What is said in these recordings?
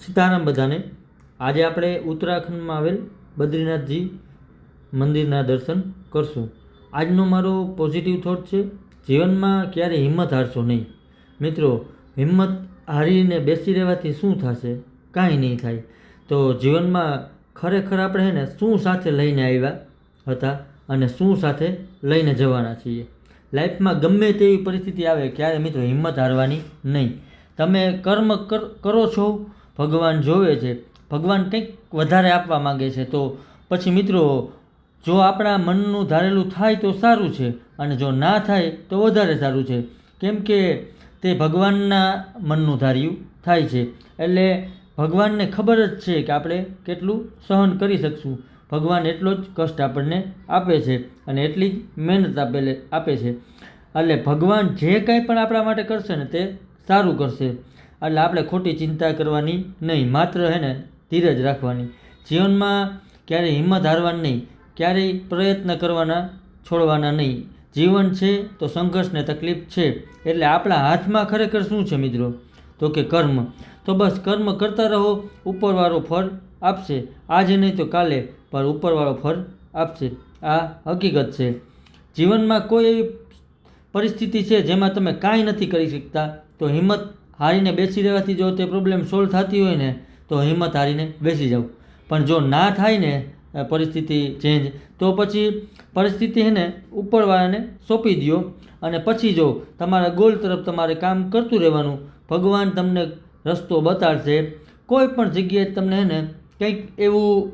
સીતારામ બધાને। આજે આપણે ઉત્તરાખંડમાં આવેલ બદ્રીનાથજી મંદિરના દર્શન કરશું। આજનો મારો પોઝિટિવ થોટ છે, જીવનમાં ક્યારે હિંમત હારશો નહીં। મિત્રો, હિંમત હારીને બેસી રહેવાથી શું થશે? કાંઈ નહીં થાય। તો જીવનમાં ખરેખર આપણે ને શું સાથે લઈને આવ્યા હતા અને શું સાથે લઈને જવાના છીએ। લાઈફમાં ગમે તેવી પરિસ્થિતિ આવે, ક્યારે મિત્રો હિંમત હારવાની નહીં। તમે કર્મ કરો છો, ભગવાન જોવે છે, ભગવાન કંઈક વધારે આપવા માગે છે। તો પછી મિત્રો, જો આપણા મનનું ધારેલું થાય તો સારું છે, અને જો ના થાય તો વધારે સારું છે, કેમ કે તે ભગવાનના મનનું ધાર્યું થાય છે। એટલે ભગવાનને ખબર જ છે કે આપણે કેટલું સહન કરી શકશું। ભગવાન એટલો જ કષ્ટ આપણને આપે છે અને એટલી જ મહેનત આપે છે। એટલે ભગવાન જે કાંઈ પણ આપણા માટે કરશે ને તે સારું કરશે। એટલે આપણે ખોટી ચિંતા કરવાની નહીં, માત્ર ધીરજ રાખવાની। જીવનમાં ક્યારેય હિંમત હારવાની નહીં, ક્યારેય પ્રયત્ન કરવાના છોડવાના નહીં। જીવન છે તો સંઘર્ષ ને તકલીફ છે, એટલે આપણા હાથમાં ખરેખર શું છે મિત્રો? તો કે કર્મ। તો બસ કર્મ કરતા રહો, ઉપરવાળો ફળ આપશે। આજે નહીં તો કાલે, પણ ઉપરવાળો ફળ આપશે, આ હકીકત છે। જીવનમાં કોઈ એવી પરિસ્થિતિ છે જેમાં તમે કાંઈ નથી કરી શકતા, તો હિંમત હારીને બેસી રહેવાથી જો તે પ્રોબ્લેમ સોલ્વ થતી હોય ને, તો હિંમત હારીને બેસી જાઓ। પણ જો ના થાય ને પરિસ્થિતિ ચેન્જ, તો પછી પરિસ્થિતિ ઉપરવાળાને સોંપી દો, અને પછી જો તમારા ગોલ તરફ તમારે કામ કરતું રહેવાનું। ભગવાન તમને રસ્તો બતાડશે। કોઈ પણ જગ્યાએ તમને કંઈક એવું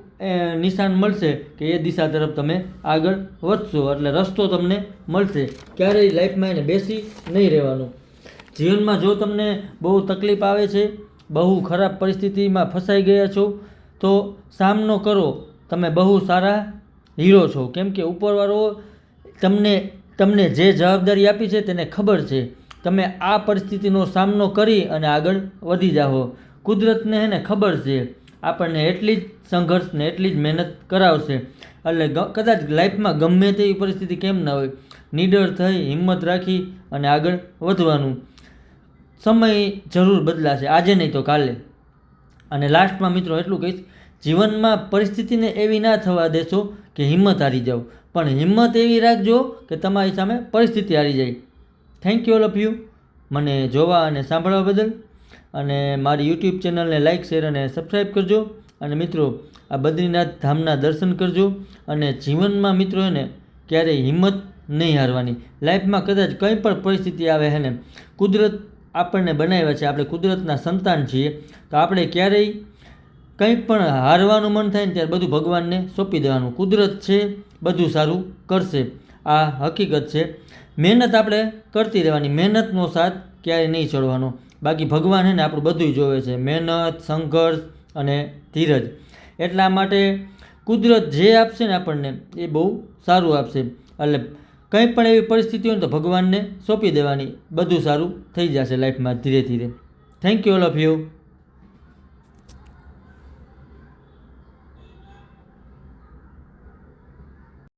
નિશાન મળશે કે એ દિશા તરફ તમે આગળ વધશો, એટલે રસ્તો તમને મળશે। ક્યારેય લાઈફમાં બેસી નહીં રહેવાનું। જીવનમાં જો તમને બહુ તકલીફ આવે છે, બહુ ખરાબ પરિસ્થિતિમાં ફસાઈ ગયા છો, તો સામનો કરો। તમે બહુ સારા હીરો છો, કેમ કે ઉપરવાળો તમને જે જવાબદારી આપી છે તેને ખબર છે। તમે આ પરિસ્થિતિનો સામનો કરી અને આગળ વધી જાઓ। કુદરતને ખબર છે આપણને એટલી જ સંઘર્ષ ને એટલી જ મહેનત કરાવશે। એટલે કદાચ લાઈફમાં ગમે તેવી પરિસ્થિતિ કેમ ના હોય, નીડર થઈ હિંમત રાખી અને આગળ વધવાનું। સમય જરૂર બદલાશે, આજે નહીં તો કાલે। અને લાસ્ટમાં મિત્રો એટલું કહીશ, જીવનમાં પરિસ્થિતિને એવી ના થવા દેશો કે હિંમત હારી જાઓ, પણ હિંમત એવી રાખજો કે તમારી સામે પરિસ્થિતિ હારી જાય। Thank you all of you, મને જોવા અને સાંભળવા બદલ। અને મારી યુટ્યુબ ચેનલને લાઇક, શેર અને સબસ્ક્રાઈબ કરજો। અને મિત્રો, આ બદ્રીનાથ ધામના દર્શન કરજો। અને જીવનમાં મિત્રો ક્યારેય હિંમત નહીં હારવાની। લાઈફમાં કદાચ કંઈ પણ પરિસ્થિતિ આવે કુદરત આપણને બનાવ્યા છે, આપણે કુદરતના સંતાન છીએ, તો આપણે ક્યારેય કંઈ પણ હારવાનું મન થાય ને ત્યારે બધું ભગવાનને સોંપી દેવાનું। કુદરત છે, બધું સારું કરશે, આ હકીકત છે। મહેનત આપણે કરતી રહેવાની, મહેનતનો સાથ ક્યારેય નહીં છોડવાનો। બાકી ભગવાન આપણું બધું જોવે છે, મહેનત, સંઘર્ષ અને ધીરજ। એટલા માટે કુદરત જે આપશે ને આપણને એ બહુ સારું આપશે। એટલે કંઈ પણ એવી પરિસ્થિતિ હોય ને તો ભગવાનને સોંપી દેવાની, બધું સારું થઈ જશે લાઈફમાં ધીરે ધીરે। Thank you all of you.